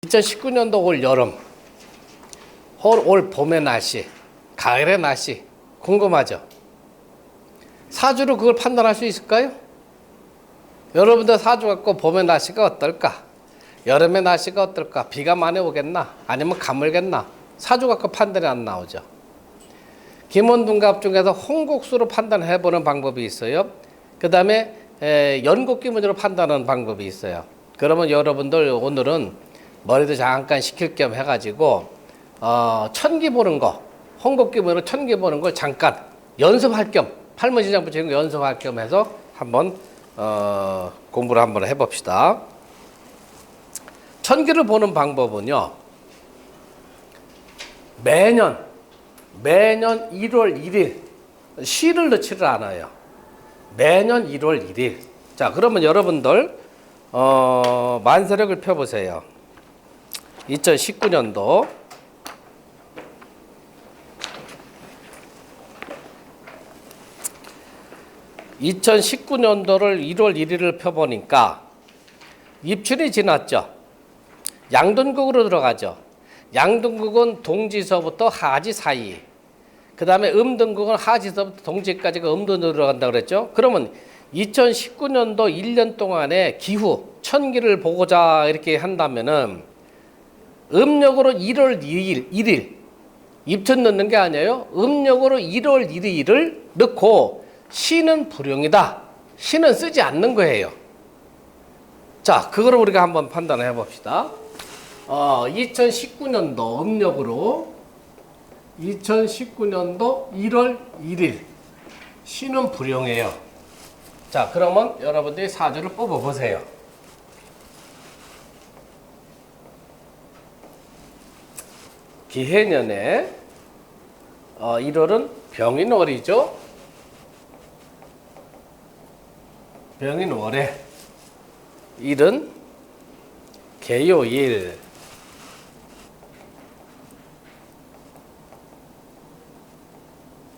2019년도 올 여름, 올 봄의 날씨, 가을의 날씨 궁금하죠? 사주로 그걸 판단할 수 있을까요? 여러분들 사주 갖고 봄의 날씨가 어떨까? 여름의 날씨가 어떨까? 비가 많이 오겠나? 아니면 가물겠나? 사주 갖고 판단이 안 나오죠. 김원둔갑 중에서 홍국수로 판단해보는 방법이 있어요. 그 다음에 연곡기문으로 판단하는 방법이 있어요. 그러면 여러분들 오늘은 머리도 잠깐 식힐 겸 해가지고 천기 보는 거, 홍곡기문으로 천기 보는 걸 잠깐 연습할 겸, 팔문시장 붙이는 거 연습할 겸 해서 한번 공부를 한번 해봅시다. 천기를 보는 방법은요, 매년 1월 1일 시를 넣지를 않아요. 매년 1월 1일. 자, 그러면 여러분들 만세력을 펴보세요. 2019년도 2019년도를 1월 1일을 펴보니까 입춘이 지났죠. 양둔국으로 들어가죠. 양둔국은 동지서부터 하지 사이. 그 다음에 음둔국은 하지서부터 동지까지가 음둔으로 들어간다 그랬죠. 그러면 2019년도 1년 동안의 기후, 천기를 보고자 이렇게 한다면은 음력으로 1월 1일, 입춘 넣는 게 아니에요. 음력으로 1월 1일을 넣고 시는 불용이다. 시는 쓰지 않는 거예요. 자, 그거를 우리가 한번 판단해 봅시다. 2019년도 음력으로 2019년도 1월 1일 시는 불용해요. 자, 그러면 여러분들이 사주를 뽑아 보세요. 기해년에 1월은 병인월이죠. 병인월에 일은 개요일.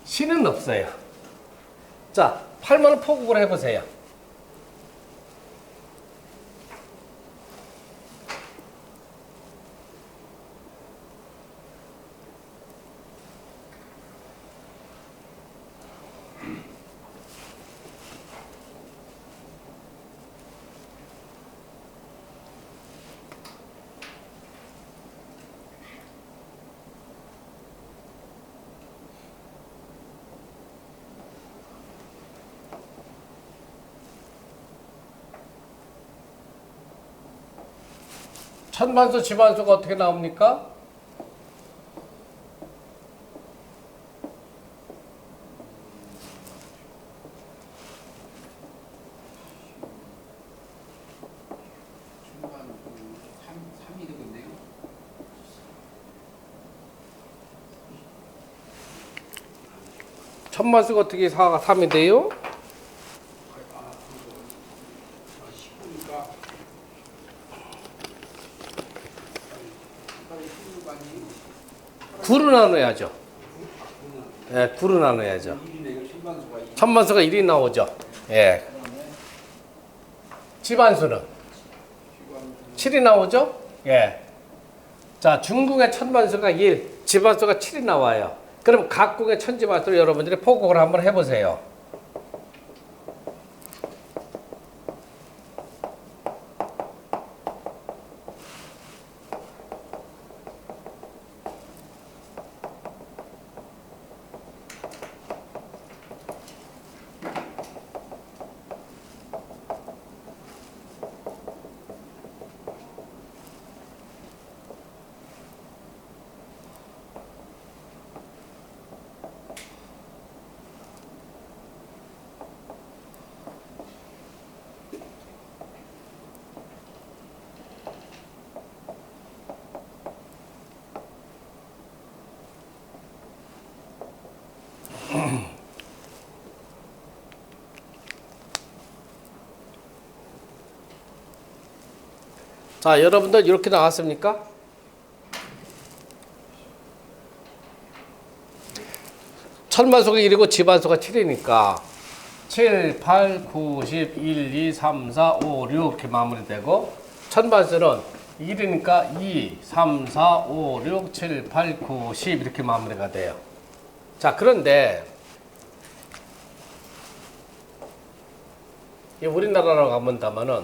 시는 없어요. 자, 팔문을 포국을 해보세요. 천반수 지반수가 어떻게 나옵니까? 천반수가 어떻게 4가 3이 돼요? 구로 나눠야죠. 예, 구로 나눠야죠. 천반수가 1이 나오죠. 예. 지반수는 7이 나오죠. 예. 자, 중국의 천반수가 1, 지반수가 7이 나와요. 그럼 각국의 천지반수를 여러분들이 포국을 한번 해보세요. 자, 여러분들 이렇게 나왔습니까? 천반수가 1이고 지반수가 7이니까 7, 8, 9, 10, 1, 2, 3, 4, 5, 6 이렇게 마무리되고, 천반수는 1이니까 2, 3, 4, 5, 6, 7, 8, 9, 10 이렇게 마무리가 돼요. 자, 그런데 이 우리나라로 가본다면은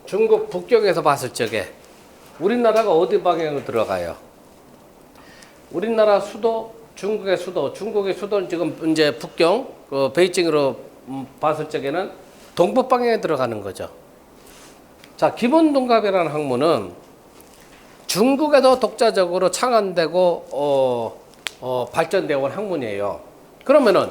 중국 북경에서 봤을 적에 우리나라가 어디 방향으로 들어가요? 우리나라 수도, 중국의 수도는 지금 이제 북경, 베이징으로 봤을 적에는 동북 방향에 들어가는 거죠. 자, 김원동갑이라는 학문은 중국에서 독자적으로 창안되고 발전되어 온 학문이에요. 그러면은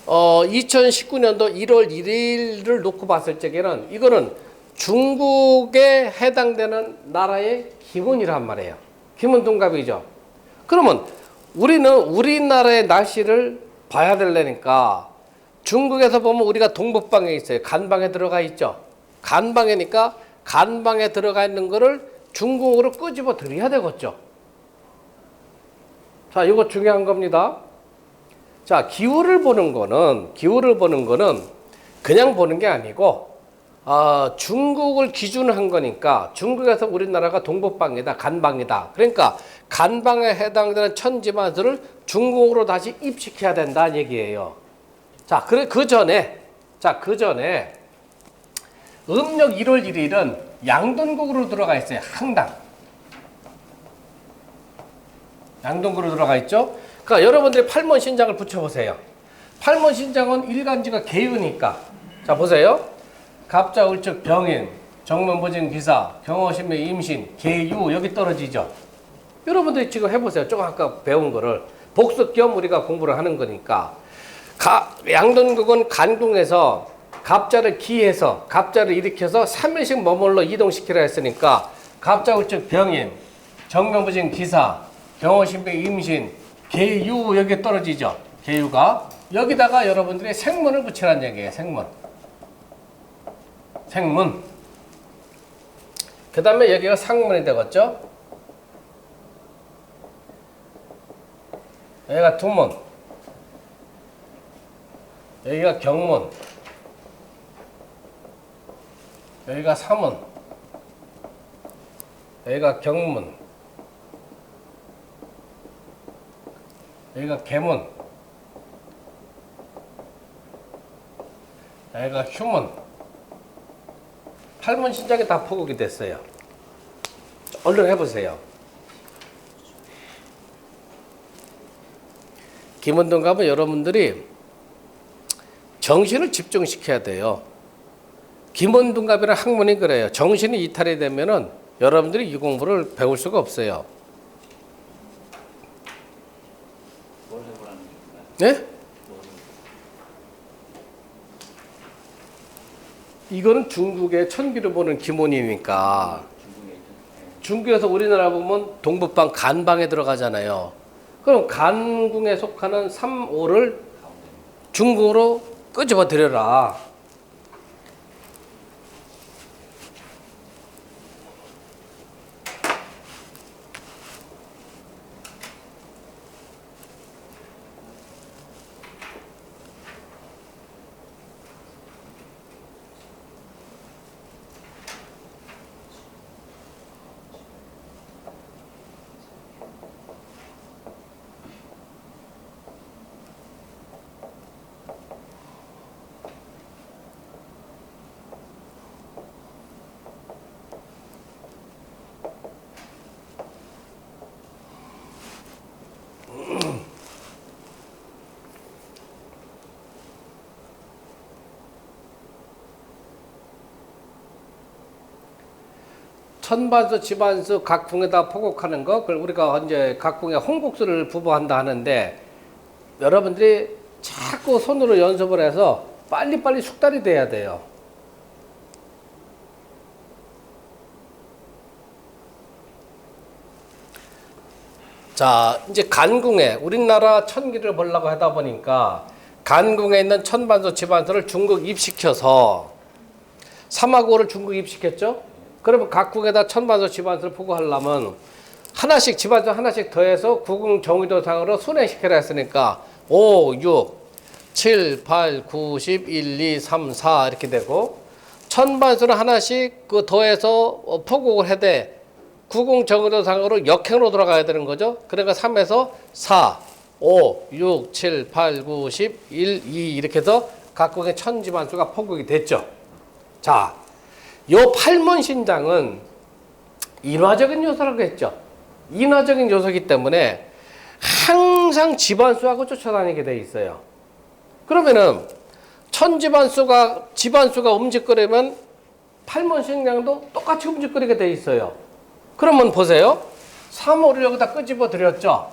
2019년도 1월 1일을 놓고 봤을 적에는 이거는 중국에 해당되는 나라의 기본이란 말이에요. 김원동갑이죠. 그러면 우리는 우리나라의 날씨를 봐야 되려니까 중국에서 보면 우리가 동북방에 있어요. 간방에 들어가 있죠. 간방이니까 간방에 들어가 있는 거를 중국으로 끄집어 들여야 되겠죠. 자, 이거 중요한 겁니다. 자, 기후를 보는 거는 그냥 보는 게 아니고 중국을 기준으로 한 거니까 중국에서 우리나라가 동북방이다, 간방이다. 그러니까 간방에 해당되는 천지만수를 중국으로 다시 입식해야 된다는 얘기예요. 자, 그 전에 음력 1월 1일은 양동국으로 들어가 있어요. 항당. 양동국으로 들어가 있죠. 그러니까 여러분들이 팔문신장을 붙여보세요. 팔문신장은 일간지가 개유니까. 자, 보세요. 갑자, 을축, 병인, 정명보진, 기사, 경호신묘, 임신, 개유 여기 떨어지죠. 여러분들이 지금 해보세요. 조금 아까 배운 거를 복습 겸 우리가 공부를 하는 거니까. 양동국은 간궁에서 갑자를 기해서 갑자를 일으켜서 3일씩 머물러 이동시키라 했으니까 갑자, 을축, 병인, 정명보진, 기사, 경호신묘, 임신, 개유 여기 떨어지죠. 개유가 여기다가 여러분들이 생문을 붙이라는 얘기예요. 생문. 그 다음에 여기가 상문이 되겠죠. 여기가 두문, 여기가 경문, 여기가 사문, 여기가 경문, 여기가 계문, 여기가 휴문. 팔문신장이 다 포국이 됐어요. 얼른 해보세요. 김원동갑은 여러분들이 정신을 집중시켜야 돼요. 김원동갑이라는 학문이 그래요. 정신이 이탈이 되면은 여러분들이 이 공부를 배울 수가 없어요. 네? 이거는 중국의 천기를 보는 기본이니까. 중국에서 우리나라 보면 동북방 간방에 들어가잖아요. 그럼 간궁에 속하는 3, 5를 중국으로 끄집어 들여라. 천반수, 지반수, 각궁에다 포곡하는 거, 그걸 우리가 이제 각궁에 홍국수를 부부한다 하는데 여러분들이 자꾸 손으로 연습을 해서 빨리빨리 숙달이 돼야 돼요. 자, 이제 간궁에 우리나라 천기를 보려고 하다 보니까 간궁에 있는 천반수, 지반수를 중국 입시켜서 3하고를 중국 입시켰죠? 그러면 각궁에다 천반수, 지반수를 포고하려면 하나씩 지반수 하나씩 더해서 구궁 정의도상으로 순회시켜라 했으니까 5, 6, 7, 8, 9, 10, 1, 2, 3, 4 이렇게 되고 천반수를 하나씩 그 더해서 포국을 해대 구공정의도상으로 역행으로 돌아가야 되는 거죠. 그러니까 3에서 4, 5, 6, 7, 8, 9, 10, 1, 2 이렇게 해서 각국의 천지반수가 포국이 됐죠. 자, 요 팔문신장은 인화적인 요소라고 했죠. 인화적인 요소이기 때문에 항상 지반수하고 쫓아다니게 돼 있어요. 그러면은 지반수가 움직거리면 팔문신장도 똑같이 움직거리게 돼 있어요. 그러면 보세요. 3, 5를 여기다 끄집어 드렸죠.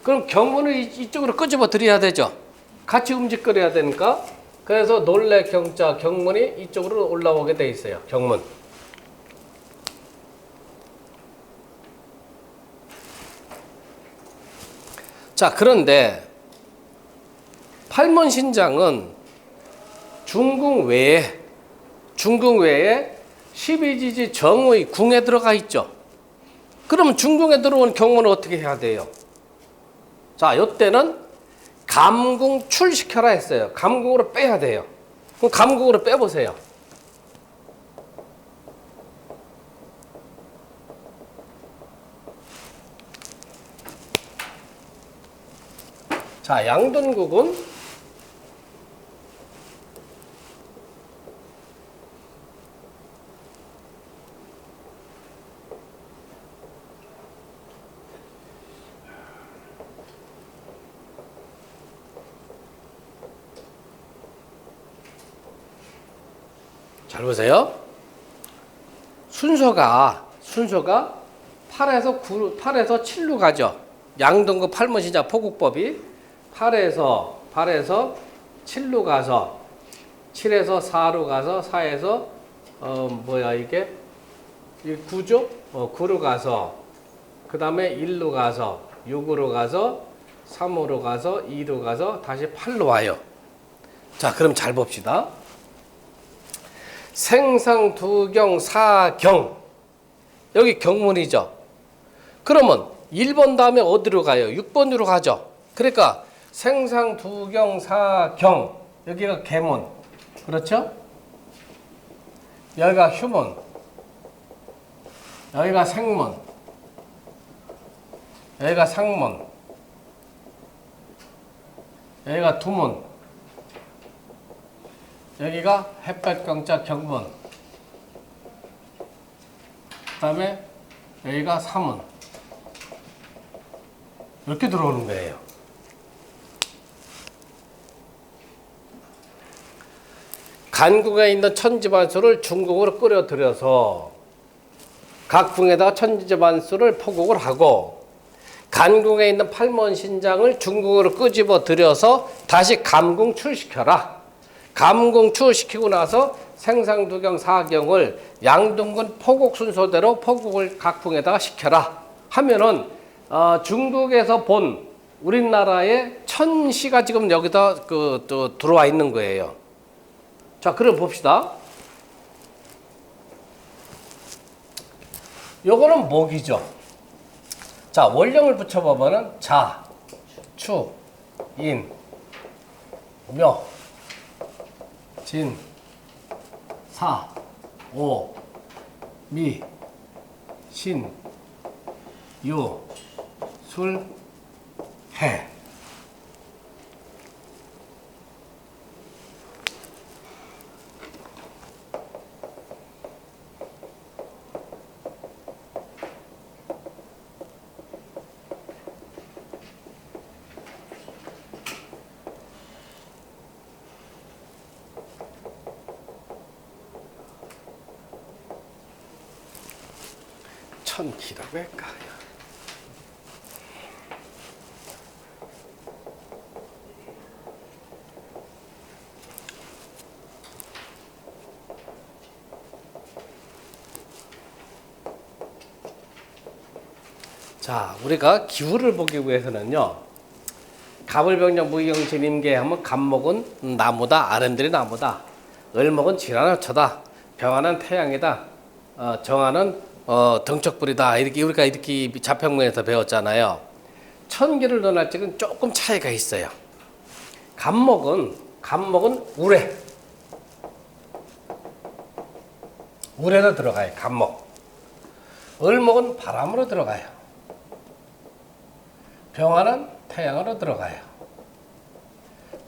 그럼 경문을 이쪽으로 끄집어 드려야 되죠. 같이 움직거려야 되니까. 그래서 논래 경자 경문이 이쪽으로 올라오게 돼 있어요. 경문. 자, 그런데 팔문신장은 중궁 외에 12지지 정의 궁에 들어가 있죠. 그러면 중궁에 들어온 경문은 어떻게 해야 돼요? 자, 이때는 감궁 출시켜라 했어요. 감궁으로 빼야 돼요. 그럼 감궁으로 빼보세요. 자, 양둔국은 잘 보세요. 순서가 8에서 7로 가죠. 양동구 팔문신장 포국법이 8에서 7로 가서 7에서 4로 가서 4에서 이게 9죠? 9로 가서 그 다음에 1로 가서 6으로 가서 3으로 가서 2로 가서 다시 8로 와요. 자, 그럼 잘 봅시다. 생상두경 사경 여기 경문이죠. 그러면 1번 다음에 어디로 가요? 6번으로 가죠. 그러니까 생상두경 사경 여기가 계문 그렇죠? 여기가 휴문 여기가 생문 여기가 상문 여기가 두문 여기가 햇볕경자 경문 그 다음에 여기가 사문 이렇게 들어오는 거예요. 간궁에 있는 천지반수를 중궁으로 끌어들여서 각궁에다가 천지반수를 포국을 하고 간궁에 있는 팔문신장을 중궁으로 끄집어 들여서 다시 감궁 출시켜라. 감궁 출시키고 나서 생상두경 사경을 양둔군 포국 순서대로 포국을 각궁에다가 시켜라 하면은 중국에서 본 우리나라의 천시가 지금 여기다 또 들어와 있는 거예요. 자, 그럼 봅시다. 요거는 목이죠. 자, 원령을 붙여보면은 자, 추, 인, 묘, 진, 사, 오, 미, 신, 유, 술, 해. 천기라고 할까? 자, 우리가 기후를 보기 위해서는요. 갑을병력 무기경신 임계 하면 갑목은 나무다, 아름들이 나무다. 을목은 진화노초다. 병화는 태양이다. 정화는 등척불이다. 이렇게 우리가 이렇게 자평문에서 배웠잖아요. 천기를 논할 적은 조금 차이가 있어요. 갑목은 우래. 울에로 들어가요. 간목. 을목은 바람으로 들어가요. 병화는 태양으로 들어가요.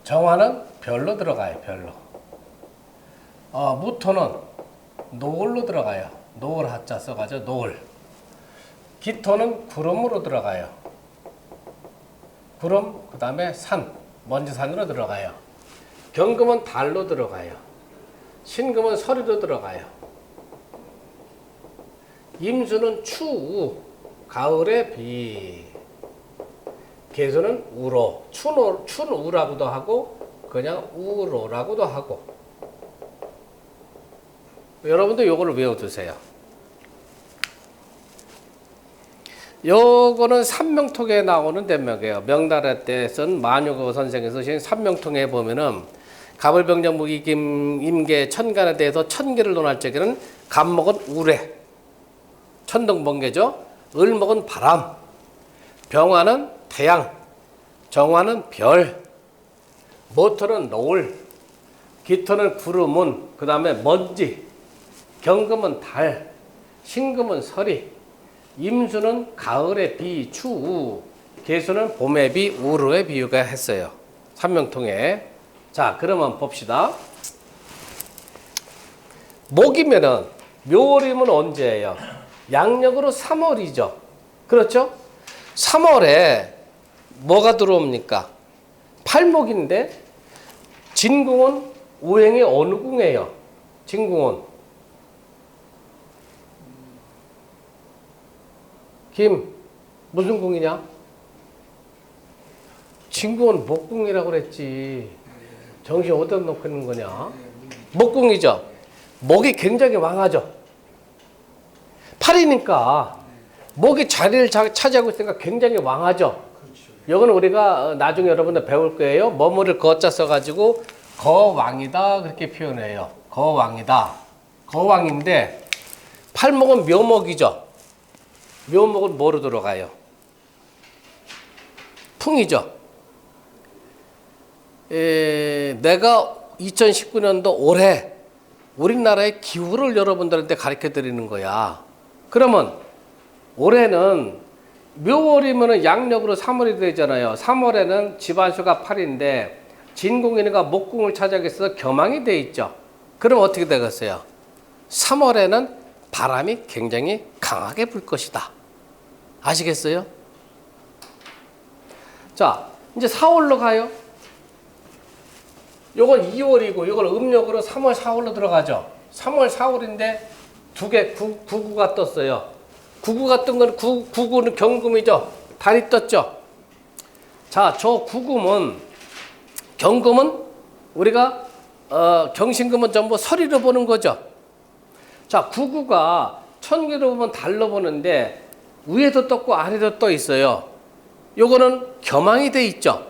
정화는 별로 들어가요. 별로. 무토는 노을로 들어가요. 노을 하자 써가지고 노을. 기토는 구름으로 들어가요. 구름, 그 다음에 산, 먼지산으로 들어가요. 경금은 달로 들어가요. 신금은 서리로 들어가요. 임수는 추, 가을의 비. 개수는 우로, 춘우라고도 하고 그냥 우로라고도 하고. 여러분도 요거를 외워두세요. 요거는 삼명통에 나오는 대명이에요. 명나라 때 쓴 만유거 선생이 쓰신 삼명통에 보면은 가불병정 무기김 임계 천간에 대해서 천계를 논할 적에는 간목은 우래, 천둥번개죠. 을목은 바람, 병화는 태양, 정화는 별, 모토는 노을, 기토는 구름은, 그 다음에 먼지, 경금은 달, 신금은 서리, 임수는 가을의 비, 추우, 개수는 봄의 비, 우로의 비유가 했어요. 삼명통에. 자, 그러면 봅시다. 목이면은 묘월이면 언제예요? 양력으로 3월이죠. 그렇죠? 3월에 뭐가 들어옵니까? 팔목인데 진궁은 오행의 어느 궁이에요? 진궁은 무슨 궁이냐? 진궁은 목궁이라고 그랬지. 정신 어디다 놓고 있는 거냐? 목궁이죠. 목이 굉장히 왕하죠. 팔이니까 목이 자리를 차지하고 있으니까 굉장히 왕하죠. 이거는 우리가 나중에 여러분들 배울 거예요. 머무를 거자 써가지고 거왕이다 그렇게 표현해요. 거왕이다. 거왕인데 팔목은 묘목이죠. 묘목은 뭐로 들어가요? 풍이죠. 내가 2019년도 올해 우리나라의 기후를 여러분들한테 가르쳐 드리는 거야. 그러면 올해는 묘월이면 양력으로 3월이 되잖아요. 3월에는 집안수가 8인데 진궁이니까 목궁을 차지하기 위해서 겸황이 돼 있죠. 그럼 어떻게 되겠어요? 3월에는 바람이 굉장히 강하게 불 것이다. 아시겠어요? 자, 이제 4월로 가요. 요건 2월이고 요걸 음력으로 3월, 4월로 들어가죠. 3월, 4월인데 두 개 구구가 떴어요. 구구가 뜬 건 구구는 경금이죠. 달이 떴죠. 자, 저 구금은 경금은 우리가 경신금은 전부 서리로 보는 거죠. 자, 구구가 천기로 보면 달로 보는데 위에도 떴고 아래도 떠 있어요. 요거는 겸황이 돼 있죠.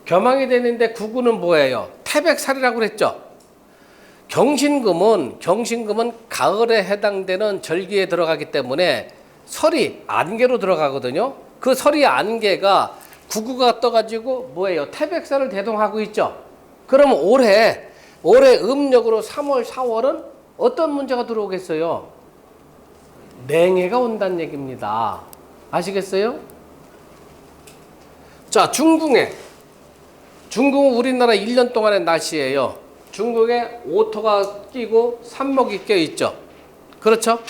겸황이 되는데 구구는 뭐예요? 태백살이라고 그랬죠. 경신금은 가을에 해당되는 절기에 들어가기 때문에 설이 안개로 들어가거든요. 그 설이 안개가 구구가 떠가지고 뭐예요? 태백살을 대동하고 있죠. 그러면 올해 음력으로 3월, 4월은 어떤 문제가 들어오겠어요? 냉해가 온다는 얘기입니다. 아시겠어요? 자, 중궁은 우리나라 1년 동안의 날씨예요. 중국에 오토가 끼고 산목이 껴 있죠. 그렇죠?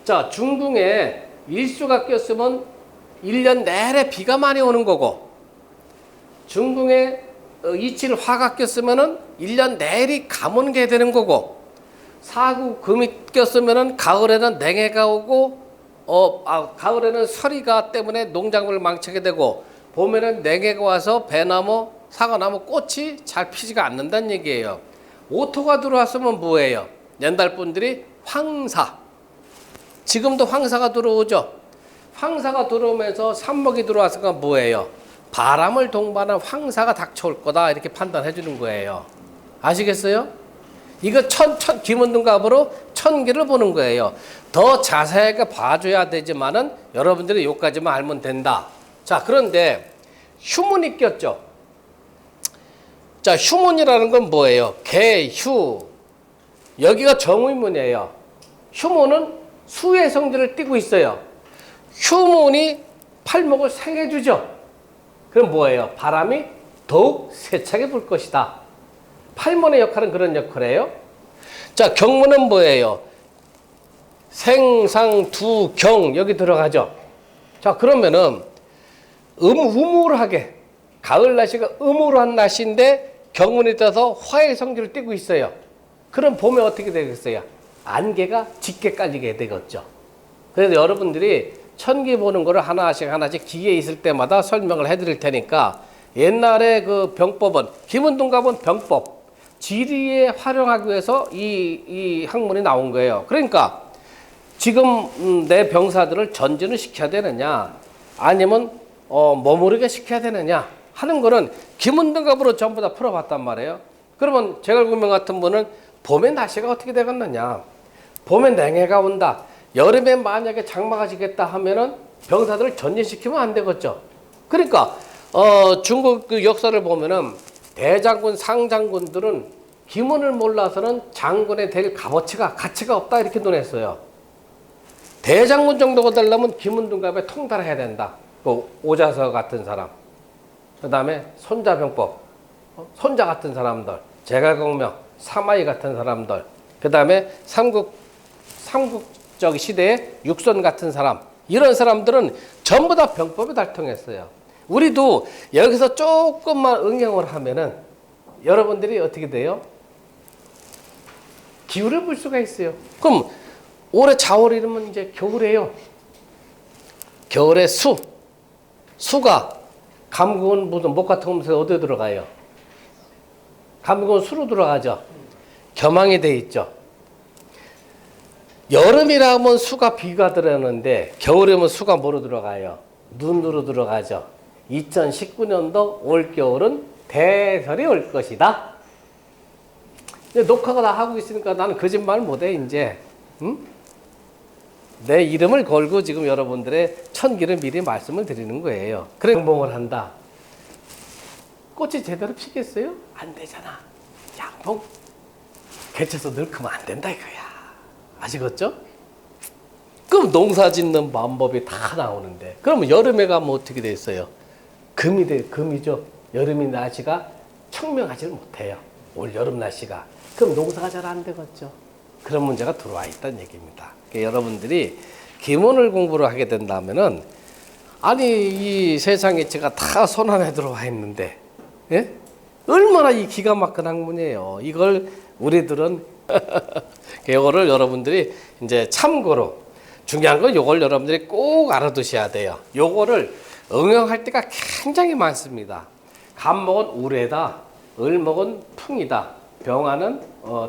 자, 중궁에 일수가 꼈으면 1년 내내 비가 많이 오는 거고, 중궁에 이칠 화가 꼈으면은 1년 내리 가뭄게 되는 거고, 사구 금이 꼈으면은 가을에는 냉해가 오고, 가을에는 서리가 때문에 농작물을 망치게 되고, 봄에는 냉해가 와서 배나무, 사과나무 꽃이 잘 피지가 않는다는 얘기예요. 오토가 들어왔으면 뭐예요? 옛날 분들이 황사. 지금도 황사가 들어오죠. 황사가 들어오면서 산목이 들어왔으니까 뭐예요? 바람을 동반한 황사가 닥쳐올 거다 이렇게 판단해 주는 거예요. 아시겠어요? 이거 김원등갑으로 천기를 보는 거예요. 더 자세하게 봐줘야 되지만은 여러분들이 여기까지만 알면 된다. 자, 그런데 휴문이 꼈죠. 자, 휴문이라는 건 뭐예요? 개, 휴. 여기가 정의문이에요. 휴문은 수의 성질을 띠고 있어요. 휴문이 팔목을 상해주죠. 그럼 뭐예요? 바람이 더욱 세차게 불 것이다. 팔문의 역할은 그런 역할이에요. 자, 경문은 뭐예요? 생상두경 여기 들어가죠. 자, 그러면은 우물하게 가을 날씨가 음울한 날씨인데 경문이 떠서 화의 성질을 띠고 있어요. 그럼 봄에 어떻게 되겠어요? 안개가 짙게 깔리게 되겠죠. 그래서 여러분들이 천기 보는 거를 하나씩 기계에 있을 때마다 설명을 해드릴 테니까 옛날에 그 병법은 김은동갑은 병법 지리에 활용하기 위해서 이 학문이 나온 거예요. 그러니까 지금 내 병사들을 전진을 시켜야 되느냐 아니면 머무르게 시켜야 되느냐 하는 거는 김은등갑으로 전부 다 풀어봤단 말이에요. 그러면 제갈공명 같은 분은 봄에 날씨가 어떻게 되겠느냐, 봄에 냉해가 온다, 여름에 만약에 장마가 지겠다 하면은 병사들을 전진시키면 안 되겠죠. 그러니까 중국 그 역사를 보면은 대장군 상장군들은 기문을 몰라서는 장군에 될 가치가 없다 이렇게 논했어요. 대장군 정도가 되려면 기문등갑에 통달해야 된다. 그 오자서 같은 사람, 그 다음에 손자병법, 손자 같은 사람들, 제갈공명, 사마이 같은 사람들, 그 다음에 삼국적 시대의 육선 같은 사람, 이런 사람들은 전부 다 병법에 달통했어요. 우리도 여기서 조금만 응용을 하면은 여러분들이 어떻게 돼요? 기울여 볼 수가 있어요. 그럼 올해 4월이면 이제 겨울이에요. 겨울에 수가 감국은 무슨 목 같은 곳에 어디에 들어가요? 감국은 수로 들어가죠. 겸항이 돼 있죠. 여름이라면 수가 비가 들어오는데 겨울이면 수가 뭐로 들어가요? 눈으로 들어가죠. 2019년도 올겨울은 대설이 올 것이다. 이제 녹화가 다 하고 있으니까 나는 거짓말 못해 이제. 응? 내 이름을 걸고 지금 여러분들의 천기를 미리 말씀을 드리는 거예요. 그래 양봉을 한다. 꽃이 제대로 피겠어요? 안 되잖아. 양봉 개쳐서 늙으면 안 된다 이거야. 아시겠죠? 그럼 농사 짓는 방법이 다 나오는데 그러면 여름에 가면 어떻게 돼 있어요? 금이죠. 여름이 날씨가 청명하지 못해요. 올 여름 날씨가. 그럼 농사가 잘 안 되겠죠. 그런 문제가 들어와 있다는 얘기입니다. 그러니까 여러분들이 기문을 공부를 하게 된다면은 아니 이 세상 이치가 다 손안에 들어와 있는데 예? 얼마나 이 기가 막힌 학문이에요. 이걸 우리들은 이거를 여러분들이 이제 참고로 중요한 건 이걸 여러분들이 꼭 알아두셔야 돼요. 요거를 응용할 때가 굉장히 많습니다. 간목은 우레다, 을목은 풍이다, 병화는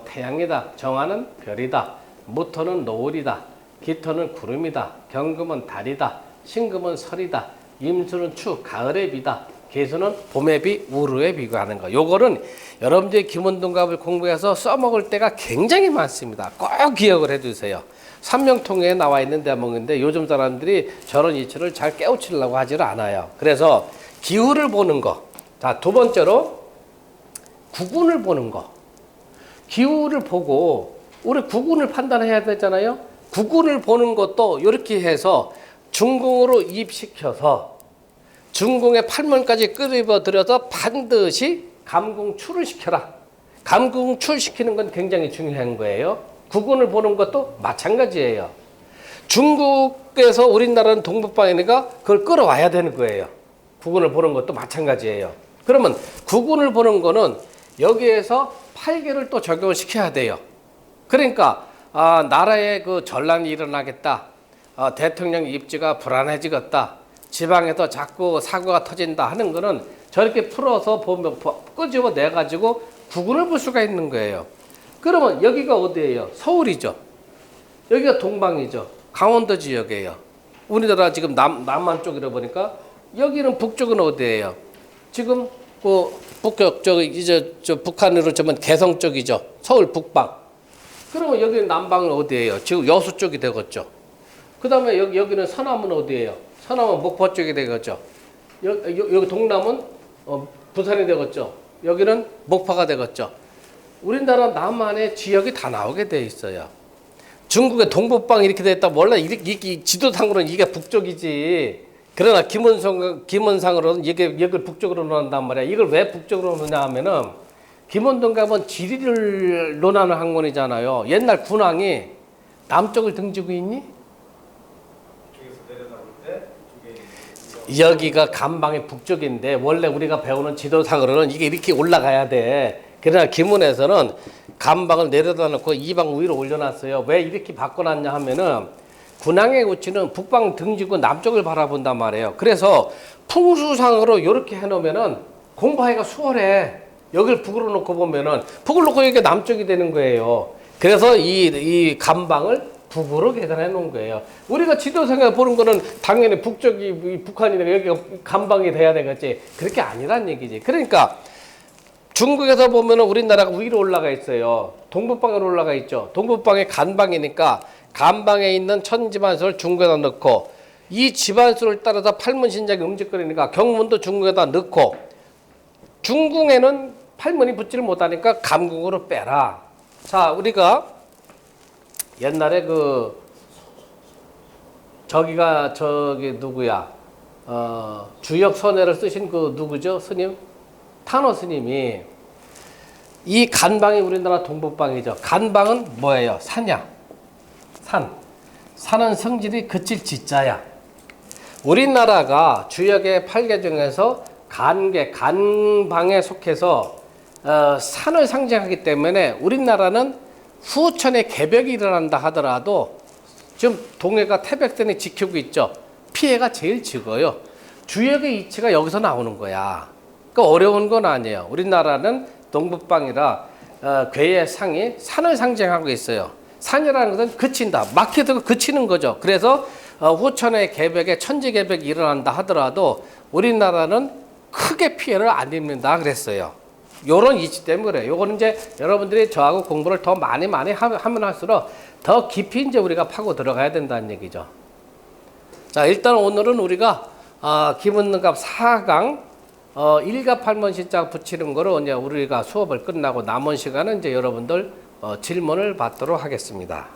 태양이다, 정화는 별이다, 무토는 노을이다, 기토는 구름이다, 경금은 달이다, 신금은 설이다, 임수는 추, 가을의 비다, 계수는 봄의 비, 우르의 비가 하는 거. 요거는 여러분들이 기문등갑을 공부해서 써먹을 때가 굉장히 많습니다. 꼭 기억을 해두세요. 삼명통에 나와 있는 대목인데 요즘 사람들이 저런 이치를 잘 깨우치려고 하지를 않아요. 그래서 기후를 보는 거. 자, 두 번째로 구군을 보는 거. 기후를 보고 우리 구군을 판단해야 되잖아요. 구군을 보는 것도 이렇게 해서 중궁으로 입시켜서 중궁의 팔문까지 끌어들여서 반드시 감궁출을 시켜라. 감궁출 시키는 건 굉장히 중요한 거예요. 구군을 보는 것도 마찬가지예요. 중국에서 우리나라는 동북방이니까 그걸 끌어와야 되는 거예요. 구군을 보는 것도 마찬가지예요. 그러면 구군을 보는 거는 여기에서 팔계를 또 적용을 시켜야 돼요. 그러니까 나라에 그 전란이 일어나겠다. 대통령 입지가 불안해지겠다. 지방에서 자꾸 사고가 터진다 하는 거는 저렇게 풀어서 보면 끄집어 내가지고 구군을 볼 수가 있는 거예요. 그러면 여기가 어디예요? 서울이죠. 여기가 동방이죠. 강원도 지역이에요. 우리나라 지금 남한 쪽이라 보니까 여기는 북쪽은 어디예요? 지금 그 북쪽 이제 북한으로 치면 개성 쪽이죠. 서울 북방. 그러면 여기는 남방은 어디예요? 지금 여수 쪽이 되겠죠. 그다음에 여기는 서남은 어디예요? 서남은 목포 쪽이 되겠죠. 여기 동남은 부산이 되겠죠. 여기는 목포가 되겠죠. 우리나라 남한의 지역이 다 나오게 돼 있어요. 중국의 동북방 이렇게 됐다. 원래 이 지도상으로는 이게 북쪽이지. 그러나 김원상으로는 이게 여기를 북쪽으로 논한단 말이야. 이걸 왜 북쪽으로 놓냐 하면은 김원동갑은 지리를 논하는 학문이잖아요. 옛날 군왕이 남쪽을 등지고 있니? 여기가 감방의 북쪽인데 원래 우리가 배우는 지도상으로는 이게 이렇게 올라가야 돼. 그러나 김문에서는 감방을 내려다 놓고 이방 위로 올려놨어요. 왜 이렇게 바꿔놨냐 하면은 군왕의 위치는 북방 등지고 남쪽을 바라본단 말이에요. 그래서 풍수상으로 이렇게 해놓으면은 공부하기가 수월해. 여기를 북으로 놓고 보면은 북을 놓고 여기가 남쪽이 되는 거예요. 그래서 이 감방을 북으로 계산해 놓은 거예요. 우리가 지도상에 보는 거는 당연히 북쪽이 북한이니까 여기가 감방이 돼야 되겠지. 그렇게 아니란 얘기지. 그러니까 중국에서 보면은 우리나라가 위로 올라가 있어요. 동북방으로 올라가 있죠. 동북방이 간방이니까 간방에 있는 천지반수를 중국에다 넣고 이 지반수를 따라서 팔문신장이 움직거리니까 경문도 중국에다 넣고 중궁에는 팔문이 붙지를 못하니까 감궁으로 빼라. 자, 우리가 옛날에 저기 누구야? 주역 선회를 쓰신 그 누구죠? 스님? 탄호 스님이 이 간방이 우리나라 동북방이죠. 간방은 뭐예요? 산이야. 산은 성질이 그칠 지자야. 우리나라가 주역의 8개 중에서 간방에 속해서 산을 상징하기 때문에 우리나라는 후천에 개벽이 일어난다 하더라도 지금 동해가 태백산이 지키고 있죠. 피해가 제일 적어요. 주역의 이치가 여기서 나오는 거야. 그러니까 어려운 건 아니에요. 우리나라는 동북방이라 괴의 상이 산을 상징하고 있어요. 산이라는 것은 그친다. 막혀도 그치는 거죠. 그래서 후천의 개벽에 천지개벽이 일어난다 하더라도 우리나라는 크게 피해를 안 입는다 그랬어요. 요런 이치 때문에 그래요. 요거는 이제 여러분들이 저하고 공부를 더 많이 하면 할수록 더 깊이 이제 우리가 파고 들어가야 된다는 얘기죠. 자, 일단 오늘은 우리가 김은능갑 4강 1갑 8문 신자 붙이는 거로 이제 우리가 수업을 끝나고 남은 시간은 이제 여러분들 질문을 받도록 하겠습니다.